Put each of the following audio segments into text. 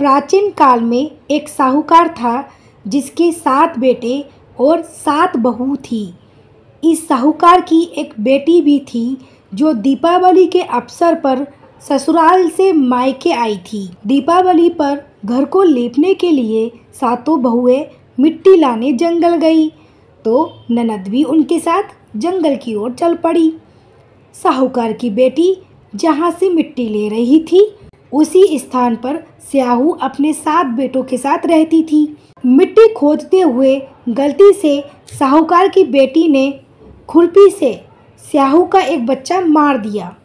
प्राचीन काल में एक साहूकार था जिसके 7 बेटे और 7 बहू थी। इस साहूकार की एक बेटी भी थी जो दीपावली के अवसर पर ससुराल से मायके आई थी। दीपावली पर घर को लीपने के लिए सातों बहुएं मिट्टी लाने जंगल गई तो ननद भी उनके साथ जंगल की ओर चल पड़ी। साहूकार की बेटी जहाँ से मिट्टी ले रही थी उसी स्थान पर स्याहू अपने 7 बेटों के साथ रहती थी। मिट्टी खोदते हुए गलती से साहूकार की बेटी ने खुरपी से स्याहू का एक बच्चा मार दिया।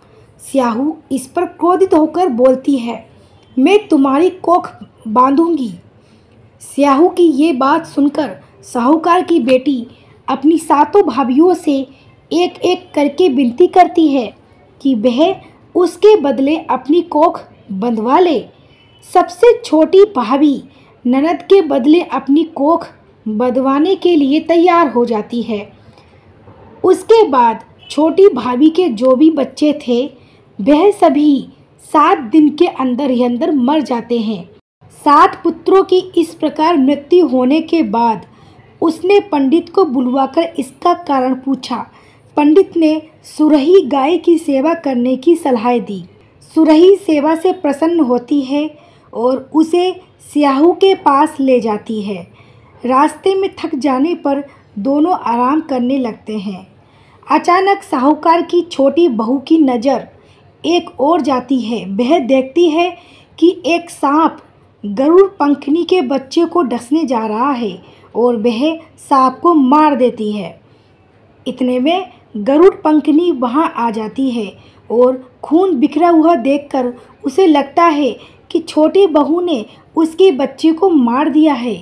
स्याहू इस पर क्रोधित होकर बोलती है, मैं तुम्हारी कोख बांधूंगी। स्याहू की ये बात सुनकर साहूकार की बेटी अपनी 7 भाभियों से एक एक करके विनती करती है कि वह उसके बदले अपनी कोख बंधवा ले। सबसे छोटी भाभी ननद के बदले अपनी कोख बंधवाने के लिए तैयार हो जाती है। उसके बाद छोटी भाभी के जो भी बच्चे थे वह सभी 7 दिन के अंदर ही अंदर मर जाते हैं। 7 पुत्रों की इस प्रकार मृत्यु होने के बाद उसने पंडित को बुलवाकर इसका कारण पूछा। पंडित ने सुरही गाय की सेवा करने की सलाह दी। सुरही सेवा से प्रसन्न होती है और उसे स्याहू के पास ले जाती है। रास्ते में थक जाने पर दोनों आराम करने लगते हैं। अचानक साहूकार की छोटी बहू की नज़र एक ओर जाती है। वह देखती है कि एक सांप गरुड़ पंखनी के बच्चे को डसने जा रहा है और वह सांप को मार देती है। इतने में गरुड़ पंखनी वहां आ जाती है और खून बिखरा हुआ देखकर उसे लगता है कि छोटी बहू ने उसके बच्चे को मार दिया है।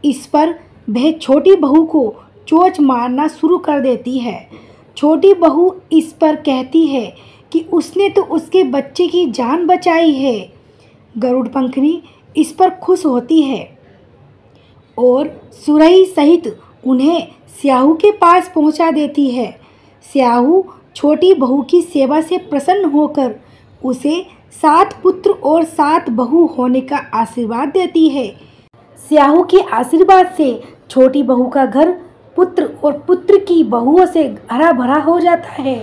इस पर वह छोटी बहू को चोंच मारना शुरू कर देती है। छोटी बहू इस पर कहती है कि उसने तो उसके बच्चे की जान बचाई है। गरुड़ पंखनी इस पर खुश होती है और सुरही सहित उन्हें स्याहू के पास पहुंचा देती है। स्याहू छोटी बहू की सेवा से प्रसन्न होकर उसे 7 पुत्र और 7 बहू होने का आशीर्वाद देती है। स्याहू के आशीर्वाद से छोटी बहू का घर पुत्र और पुत्र की बहुओं से हरा भरा हो जाता है।